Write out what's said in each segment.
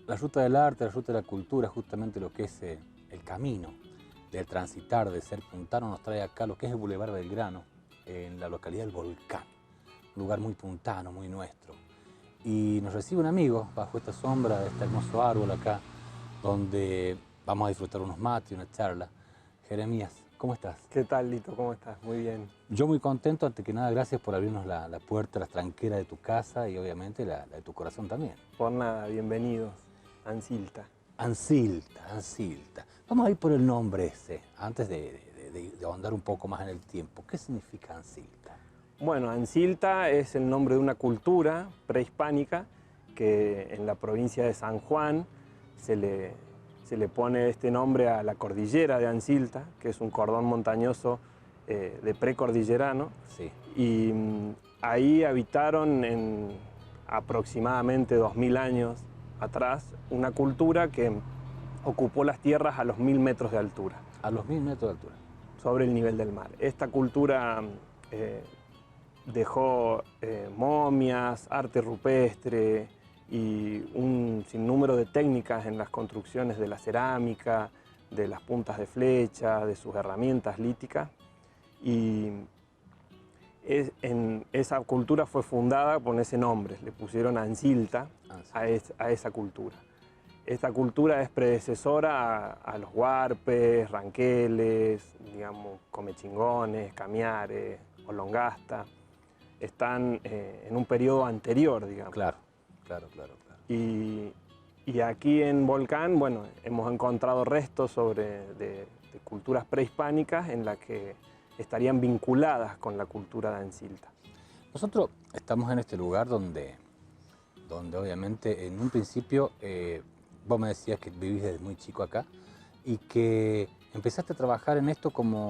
La ruta del arte, la ruta de la cultura, justamente lo que es el camino del transitar, de ser puntano, nos trae acá lo que es el Boulevard Belgrano, en la localidad del Volcán, un lugar muy puntano, muy nuestro. Y nos recibe un amigo bajo esta sombra de este hermoso árbol acá, donde vamos a disfrutar unos mates y una charla. Jeremías, ¿cómo estás? ¿Qué tal, Lito? ¿Cómo estás? Muy bien. Yo muy contento, antes que nada, gracias por abrirnos la puerta, las tranqueras de tu casa y obviamente la de tu corazón también. Por nada, bienvenidos a Ancilta. Ancilta, Ancilta. Vamos a ir por el nombre ese, antes de ahondar un poco más en el tiempo. ¿Qué significa Ancilta? Bueno, Ancilta es el nombre de una cultura prehispánica que en la provincia de San Juan se le pone este nombre a la cordillera de Ancilta, que es un cordón montañoso de precordillerano. Sí. Y ahí habitaron en aproximadamente 2000 años atrás una cultura que ocupó las tierras a los 1000 metros de altura. A los 1000 metros de altura. Sobre el nivel del mar. Esta cultura dejó momias, arte rupestre y un sinnúmero de técnicas en las construcciones de la cerámica, de las puntas de flecha, de sus herramientas líticas. Y esa cultura fue fundada con ese nombre, le pusieron Ancilta a esa cultura. Esta cultura es predecesora a los huarpes, ranqueles, digamos, comechingones, camiares, olongasta. Están en un periodo anterior, digamos. Claro. Y aquí en Volcán, bueno, hemos encontrado restos de culturas prehispánicas en las que estarían vinculadas con la cultura de Ancilta. Nosotros estamos en este lugar donde obviamente en un principio vos me decías que vivís desde muy chico acá y que empezaste a trabajar en esto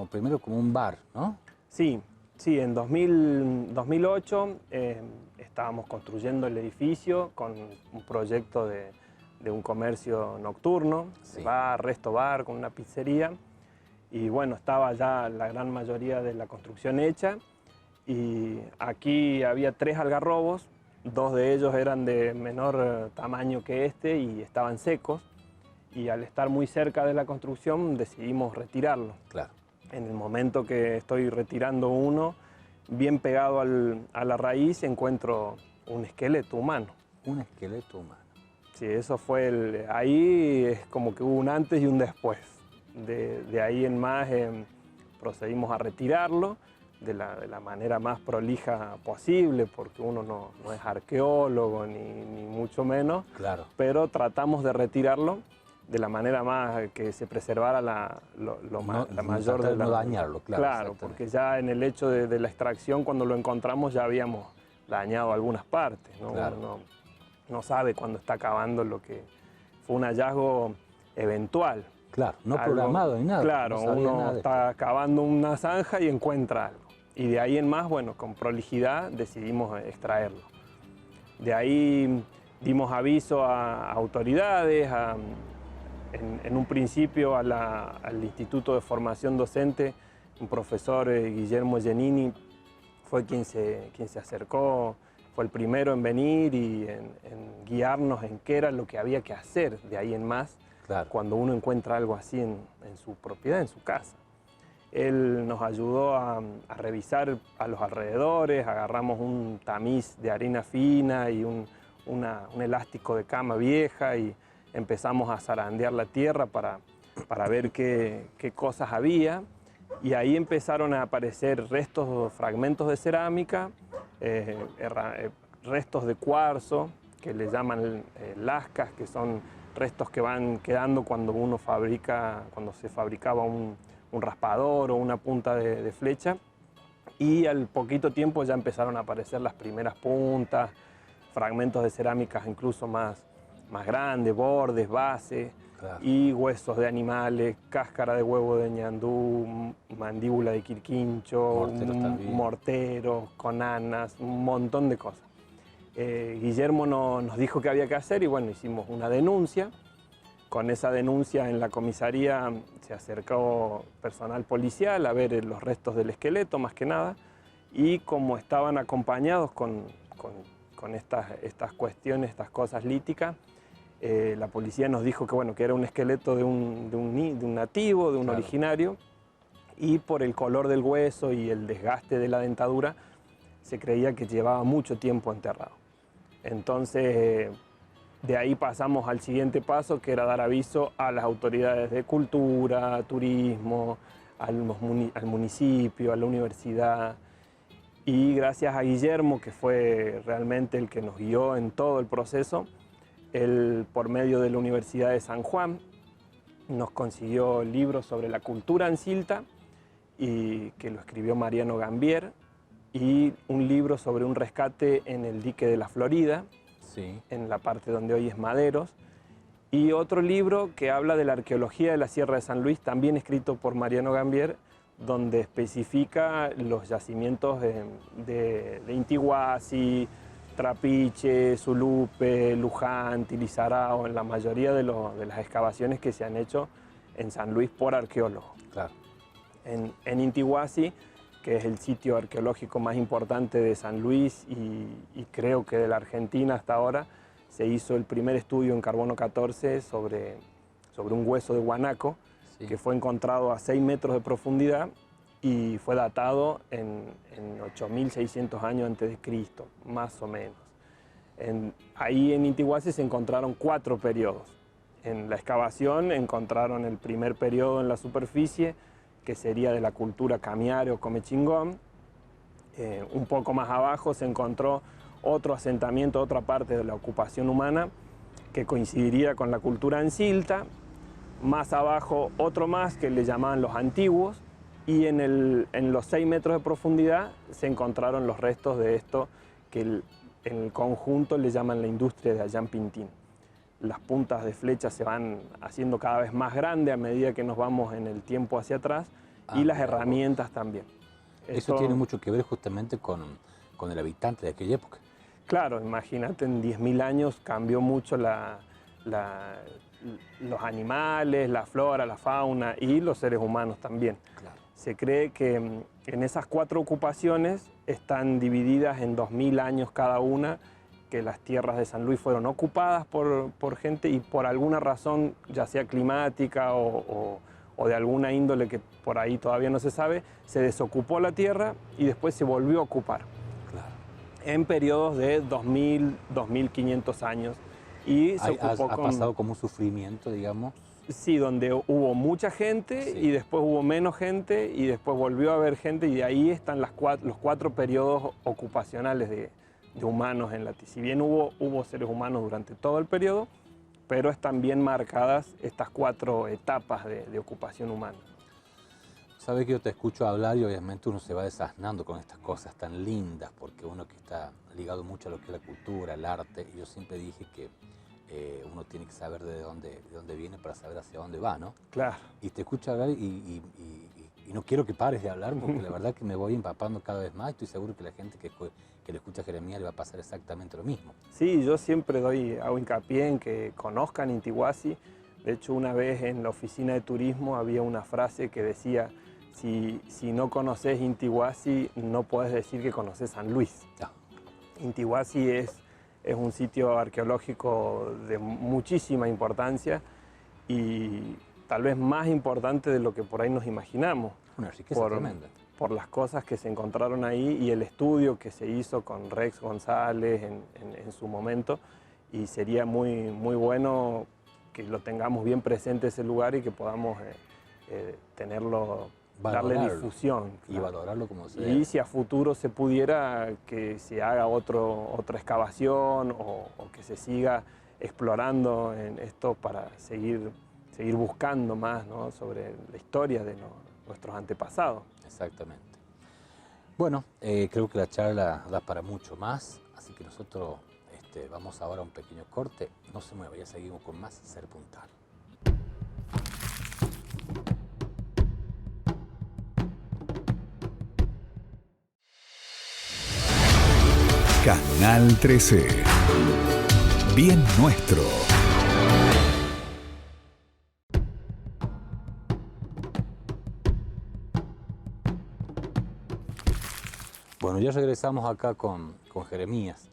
primero como un bar, ¿no? Sí, en 2008 estábamos construyendo el edificio con un proyecto de un comercio nocturno, sí. Bar, resto bar, con una pizzería. Y bueno, estaba ya la gran mayoría de la construcción hecha y aquí había 3 algarrobos, 2 de ellos eran de menor tamaño que este y estaban secos, y al estar muy cerca de la construcción decidimos retirarlo. Claro. En el momento que estoy retirando uno, bien pegado a la raíz, encuentro un esqueleto humano. Un esqueleto humano. Sí, eso fue ahí es como que hubo un antes y un después. De ahí en más procedimos a retirarlo de la manera más prolija posible, porque uno no es arqueólogo ni mucho menos, claro. Pero tratamos de retirarlo de la manera más que se preservara la mayor de la... No dañarlo, claro. Claro, porque ya en el hecho de la extracción, cuando lo encontramos, ya habíamos dañado algunas partes, ¿no? Claro. Uno no sabe cuándo está acabando lo que fue un hallazgo eventual. Claro, no programado ni nada. Claro, no uno está cavando una zanja y encuentra algo. Y de ahí en más, bueno, con prolijidad decidimos extraerlo. De ahí dimos aviso a autoridades, en un principio al Instituto de Formación Docente, un profesor, Guillermo Giannini, fue quien se acercó, fue el primero en venir y en guiarnos en qué era lo que había que hacer de ahí en más. Claro. Cuando uno encuentra algo así en su propiedad, en su casa. Él nos ayudó a revisar a los alrededores, agarramos un tamiz de arena fina y un elástico de cama vieja y empezamos a zarandear la tierra para ver qué cosas había. Y ahí empezaron a aparecer restos, fragmentos de cerámica, restos de cuarzo, que le llaman lascas, que son restos que van quedando cuando se fabricaba un raspador o una punta de flecha, y al poquito tiempo ya empezaron a aparecer las primeras puntas, fragmentos de cerámicas incluso más grandes, bordes, bases, claro. Y huesos de animales, cáscara de huevo de ñandú, mandíbula de quirquincho, morteros, conanas, un montón de cosas. Guillermo nos dijo qué había que hacer y bueno, hicimos una denuncia. Con esa denuncia en la comisaría se acercó personal policial a ver los restos del esqueleto más que nada, y como estaban acompañados con estas cuestiones, estas cosas líticas, La policía nos dijo que, bueno, que era un esqueleto de un nativo, de un Claro. originario, y por el color del hueso y el desgaste de la dentadura se creía que llevaba mucho tiempo enterrado. Entonces, de ahí pasamos al siguiente paso, que era dar aviso a las autoridades de cultura, turismo, al municipio, a la universidad. Y gracias a Guillermo, que fue realmente el que nos guió en todo el proceso, él, por medio de la Universidad de San Juan, nos consiguió libros sobre la cultura en Silta, y que lo escribió Mariano Gambier, y un libro sobre un rescate en el dique de la Florida, Sí. en la parte donde hoy es Maderos, y otro libro que habla de la arqueología de la Sierra de San Luis, también escrito por Mariano Gambier, donde especifica los yacimientos de Intihuasi, Trapiche, Sulupe, Luján, Tilizarao, en la mayoría de las excavaciones que se han hecho en San Luis por arqueólogos. Claro. En Intihuasi, que es el sitio arqueológico más importante de San Luis y creo que de la Argentina hasta ahora, se hizo el primer estudio en carbono 14 sobre un hueso de guanaco, Sí. que fue encontrado a 6 metros de profundidad y fue datado en 8.600 años antes de Cristo, más o menos. Ahí en Intihuasi se encontraron 4 periodos. En la excavación encontraron el primer periodo en la superficie, que sería de la cultura Camiare o Comechingón. Un poco más abajo se encontró otro asentamiento, otra parte de la ocupación humana, que coincidiría con la cultura en Silta. Más abajo otro más que le llamaban los antiguos, y en los 6 metros de profundidad se encontraron los restos de esto que en el conjunto le llaman la industria de Ayán Pintín. Las puntas de flecha se van haciendo cada vez más grandes a medida que nos vamos en el tiempo hacia atrás, y las Mira vos. herramientas también. Eso tiene mucho que ver justamente con el habitante de aquella época. Claro, imagínate, en 10.000 años cambió mucho los animales, la flora, la fauna y los seres humanos también. Claro. Se cree que en esas 4 ocupaciones están divididas en 2.000 años cada una, que las tierras de San Luis fueron ocupadas por gente y por alguna razón, ya sea climática o de alguna índole que por ahí todavía no se sabe, se desocupó la tierra y después se volvió a ocupar Claro. en periodos de 2.000, 2.500 años. Y se ocupó Ha pasado como un sufrimiento, digamos. Sí, donde hubo mucha gente, Sí. y después hubo menos gente y después volvió a haber gente, y de ahí están los 4 periodos ocupacionales de humanos en la tierra. Si bien hubo seres humanos durante todo el periodo, pero están bien marcadas estas 4 etapas de ocupación humana. Sabes que yo te escucho hablar y obviamente uno se va desasnando con estas cosas tan lindas, porque uno que está ligado mucho a lo que es la cultura, el arte, y yo siempre dije que uno tiene que saber de dónde viene para saber hacia dónde va, ¿no? Claro. Y te escucho hablar y no quiero que pares de hablar, porque la verdad que me voy empapando cada vez más, y estoy seguro que la gente que le escucha a Jeremías le va a pasar exactamente lo mismo. Sí, yo siempre hago hincapié en que conozcan Intihuasi. De hecho, una vez en la oficina de turismo había una frase que decía: si no conoces Intihuasi, no podés decir que conoces San Luis. Ah, Intihuasi es un sitio arqueológico de muchísima importancia, y tal vez más importante de lo que por ahí nos imaginamos. una riqueza tremenda. Por las cosas que se encontraron ahí y el estudio que se hizo con Rex González en su momento, y sería muy, muy bueno que lo tengamos bien presente ese lugar y que podamos tenerlo, darle Valorarlo. difusión. Y Claro. valorarlo como se Y debe. si a futuro se pudiera que se haga otra excavación o que se siga explorando en esto para seguir buscando más, ¿no?, sobre la historia de nuestros antepasados. Exactamente. Bueno, creo que la charla da para mucho más, así que nosotros vamos ahora a un pequeño corte. No se mueva, ya seguimos con más Ser Puntal. Canal 13. Bien nuestro. Bueno, ya regresamos acá con Jeremías.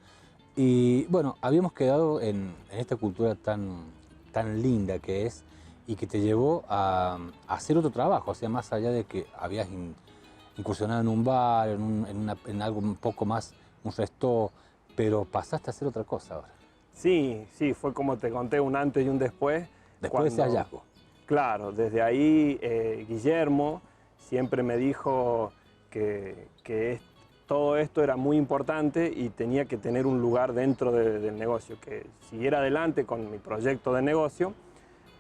Y bueno, habíamos quedado en esta cultura tan linda que es y que te llevó a hacer otro trabajo, o sea, más allá de que habías incursionado en un bar, en algo un poco más, un resto, pero pasaste a hacer otra cosa ahora. Sí, sí, fue como te conté, un antes y un después. Después de ese hallazgo. Claro, desde ahí Guillermo siempre me dijo que todo esto era muy importante y tenía que tener un lugar dentro del negocio, que siguiera adelante con mi proyecto de negocio,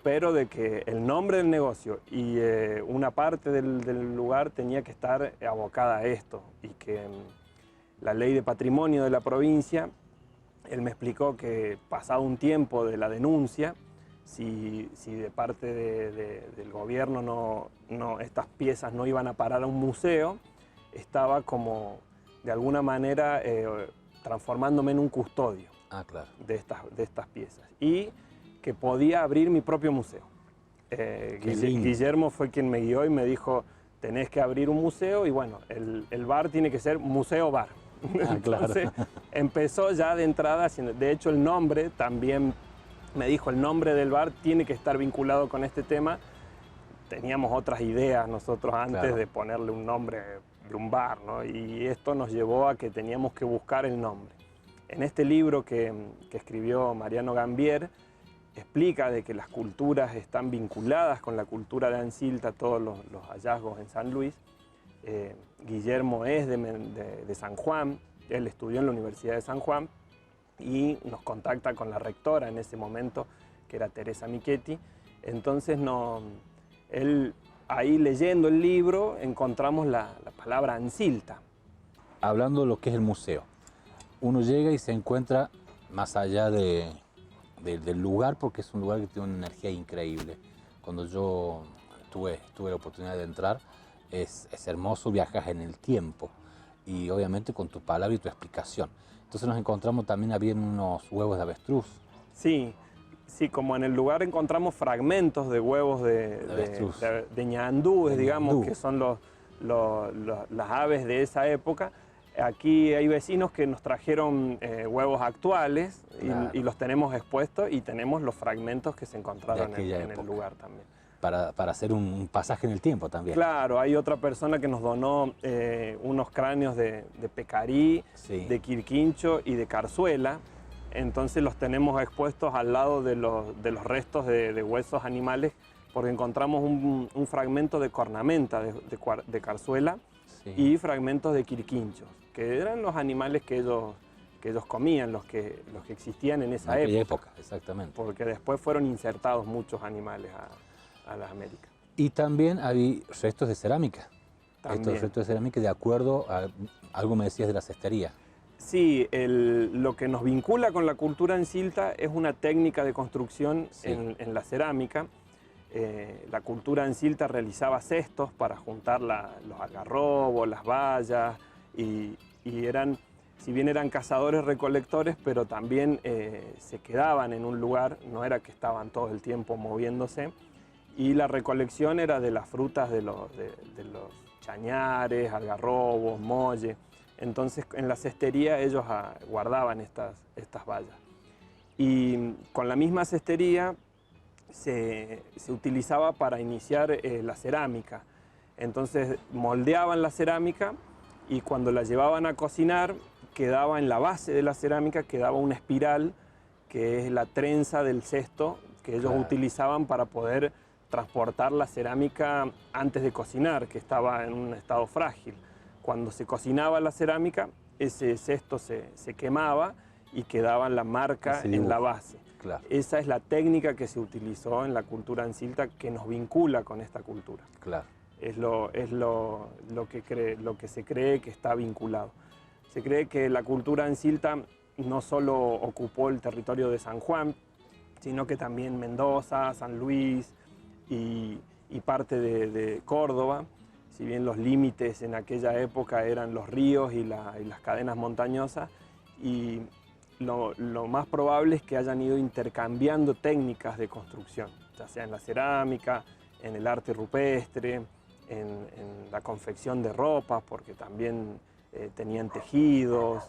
pero de que el nombre del negocio y una parte del lugar tenía que estar abocada a esto y que la ley de patrimonio de la provincia, él me explicó que pasado un tiempo de la denuncia, si de parte del gobierno estas piezas no iban a parar a un museo, estaba como de alguna manera transformándome en un custodio Claro. de estas piezas y que podía abrir mi propio museo. Guillermo fue quien me guió y me dijo, tenés que abrir un museo y bueno, el bar tiene que ser museo bar. Entonces empezó ya de entrada, de hecho el nombre también me dijo, el nombre del bar tiene que estar vinculado con este tema. Teníamos otras ideas nosotros antes de ponerle un nombre de un bar, ¿no? Y esto nos llevó a que teníamos que buscar el nombre. En este libro que escribió Mariano Gambier, explica de que las culturas están vinculadas con la cultura de Ancilta, todos los hallazgos en San Luis. Guillermo es de San Juan, él estudió en la Universidad de San Juan y nos contacta con la rectora en ese momento, que era Teresa Michetti. Entonces él, ahí leyendo el libro encontramos la palabra Ancilta. Hablando de lo que es el museo, uno llega y se encuentra más allá del lugar, porque es un lugar que tiene una energía increíble. Cuando yo tuve la oportunidad de entrar, es hermoso, viajas en el tiempo y obviamente con tu palabra y tu explicación. Entonces nos encontramos también, había unos huevos de avestruz. Sí, sí, como en el lugar encontramos fragmentos de huevos de ñandúes, digamos, que son las aves de esa época. Aquí hay vecinos que nos trajeron huevos actuales y los tenemos expuestos y tenemos los fragmentos que se encontraron en el lugar también. Para hacer un pasaje en el tiempo también. Claro, hay otra persona que nos donó unos cráneos de pecarí, de quirquincho y de carzuela. Entonces los tenemos expuestos al lado de los restos de huesos animales porque encontramos un fragmento de cornamenta de carzuela y fragmentos de quirquinchos, que eran los animales que ellos comían, los que existían en esa época. Exactamente. Porque después fueron insertados muchos animales a las Américas. Y también había restos de cerámica. También. Estos restos de cerámica de acuerdo a algo me decías de la cestería. Sí, lo que nos vincula con la cultura Ancilta es una técnica de construcción en la cerámica. La cultura Ancilta realizaba cestos para juntar los algarrobos, las bayas, y si bien eran cazadores-recolectores, pero también se quedaban en un lugar, no era que estaban todo el tiempo moviéndose, y la recolección era de las frutas de los chañares, algarrobos, molle. Entonces en la cestería ellos guardaban estas bayas. Y con la misma cestería se utilizaba para iniciar la cerámica. Entonces moldeaban la cerámica y cuando la llevaban a cocinar quedaba en la base de la cerámica, quedaba una espiral que es la trenza del cesto que ellos utilizaban para poder transportar la cerámica antes de cocinar, que estaba en un estado frágil. Cuando se cocinaba la cerámica, ese cesto se quemaba y quedaba la marca en la base. Claro. Esa es la técnica que se utilizó en la cultura Ancilta que nos vincula con esta cultura. Claro. Es lo que se cree que está vinculado. Se cree que la cultura Ancilta no solo ocupó el territorio de San Juan, sino que también Mendoza, San Luis y parte de Córdoba. Si bien los límites en aquella época eran los ríos y las cadenas montañosas, y lo más probable es que hayan ido intercambiando técnicas de construcción, ya sea en la cerámica, en el arte rupestre, en la confección de ropas, porque también tenían tejidos,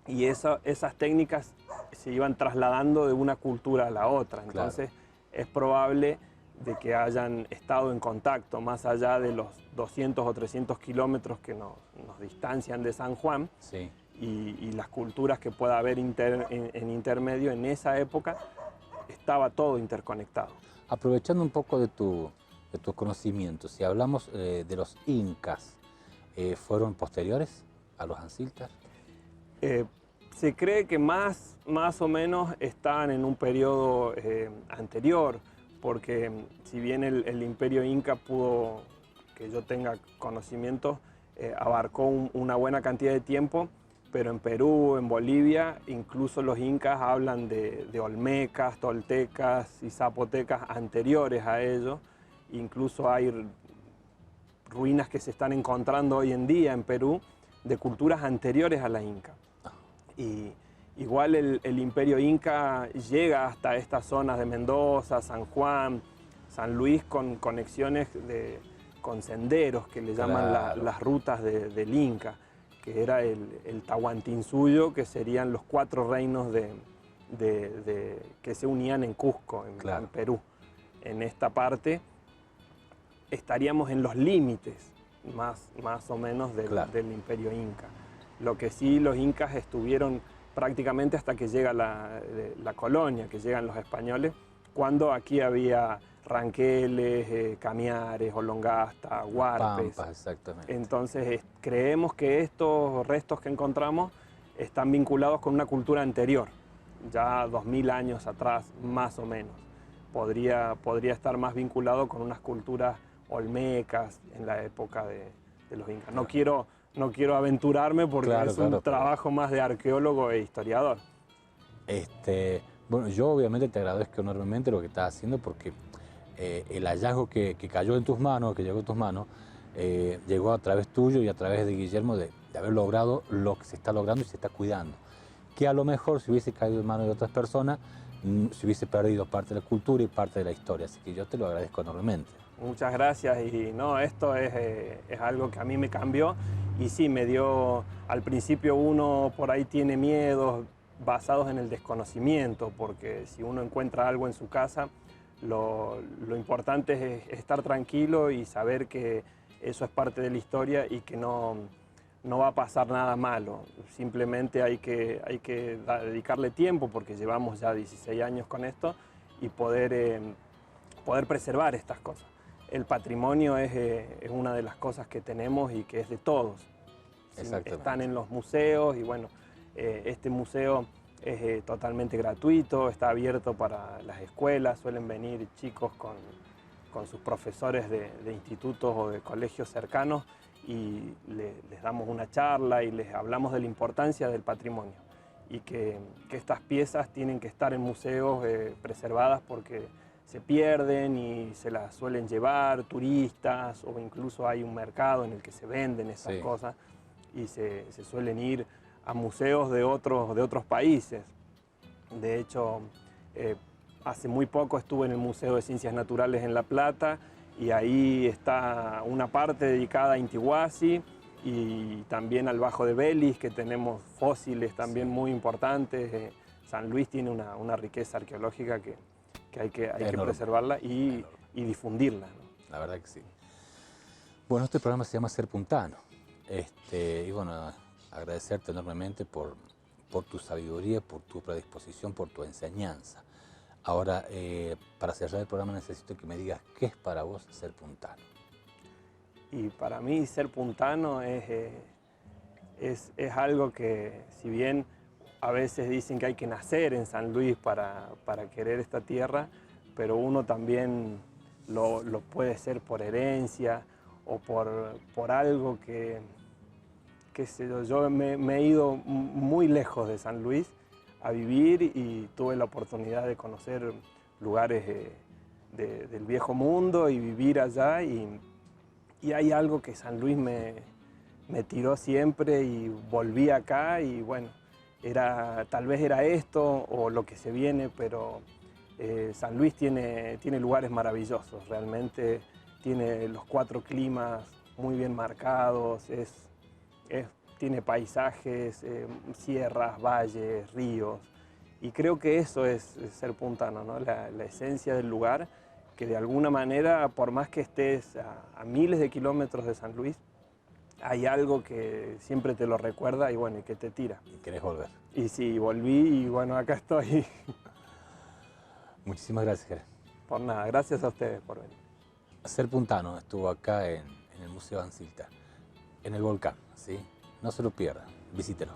y esas técnicas se iban trasladando de una cultura a la otra. Entonces es probable de que hayan estado en contacto más allá de los 200 o 300 kilómetros que nos distancian de San Juan, Sí. y las culturas que pueda haber en intermedio. En esa época estaba todo interconectado. Aprovechando un poco de tu conocimiento, si hablamos de los incas, ¿fueron posteriores a los anciltas? Se cree que más o menos estaban en un periodo anterior, porque si bien el imperio inca pudo, que yo tenga conocimiento, abarcó una buena cantidad de tiempo, pero en Perú, en Bolivia, incluso los incas hablan de olmecas, toltecas y zapotecas anteriores a ellos. Incluso hay ruinas que se están encontrando hoy en día en Perú de culturas anteriores a la inca. Y igual el imperio inca llega hasta estas zonas de Mendoza, San Juan, San Luis, con conexiones con senderos que le llaman las rutas del inca, que era el Tahuantinsuyo, que serían los 4 reinos que se unían en Cusco, en Perú. En esta parte estaríamos en los límites más o menos del imperio inca. Lo que sí, los incas estuvieron prácticamente hasta que llega la colonia, que llegan los españoles, cuando aquí había ranqueles, camiares, olongasta, huarpes. Pampas, exactamente. Entonces creemos que estos restos que encontramos están vinculados con una cultura anterior, ya 2000 años atrás, más o menos. Podría estar más vinculado con unas culturas olmecas en la época de los incas. No quiero aventurarme porque es un trabajo más de arqueólogo e historiador. Bueno, yo obviamente te agradezco enormemente lo que estás haciendo, porque el hallazgo que cayó en tus manos, que llegó en tus manos, llegó a través tuyo y a través de Guillermo, de haber logrado lo que se está logrando y se está cuidando. Que a lo mejor si hubiese caído en manos de otras personas, se hubiese perdido parte de la cultura y parte de la historia. Así que yo te lo agradezco enormemente. Muchas gracias, y no, esto es algo que a mí me cambió, y sí, me dio, al principio uno por ahí tiene miedos basados en el desconocimiento, porque si uno encuentra algo en su casa, lo importante es estar tranquilo y saber que eso es parte de la historia y que no va a pasar nada malo. Simplemente hay que dedicarle tiempo, porque llevamos ya 16 años con esto, y poder preservar estas cosas. El patrimonio es una de las cosas que tenemos y que es de todos. Están en los museos, y bueno, este museo es totalmente gratuito, está abierto para las escuelas, suelen venir chicos con sus profesores de institutos o de colegios cercanos, y les damos una charla y les hablamos de la importancia del patrimonio, y que estas piezas tienen que estar en museos preservadas, porque se pierden y se las suelen llevar turistas, o incluso hay un mercado en el que se venden estas cosas, y se suelen ir a museos de otros países. De hecho, hace muy poco estuve en el Museo de Ciencias Naturales en La Plata, y ahí está una parte dedicada a Intihuasi y también al Bajo de Belis, que tenemos fósiles también muy importantes. San Luis tiene una riqueza arqueológica que hay que preservarla y difundirla, ¿no? La verdad que sí. Bueno, este programa se llama Ser Puntano. Y bueno, agradecerte enormemente por tu sabiduría, por tu predisposición, por tu enseñanza. Ahora, para cerrar el programa necesito que me digas qué es para vos ser puntano. Y para mí ser puntano es algo que, si bien a veces dicen que hay que nacer en San Luis para querer esta tierra, pero uno también lo puede ser por herencia o por algo que qué sé yo. Yo me he ido muy lejos de San Luis a vivir, y tuve la oportunidad de conocer lugares del viejo mundo y vivir allá, y hay algo que San Luis me tiró siempre, y volví acá, y bueno, tal vez era esto o lo que se viene, pero San Luis tiene lugares maravillosos, realmente tiene los 4 climas muy bien marcados, tiene paisajes, sierras, valles, ríos. Y creo que eso es ser puntano, ¿no? La esencia del lugar, que de alguna manera, por más que estés a miles de kilómetros de San Luis, hay algo que siempre te lo recuerda y bueno, y que te tira. Y querés volver. Y sí, volví y bueno, acá estoy. Muchísimas gracias, Jerez. Por nada, gracias a ustedes por venir. Ser puntano estuvo acá en el Museo Ancilta, en el volcán, ¿sí? No se lo pierdan, visítelo.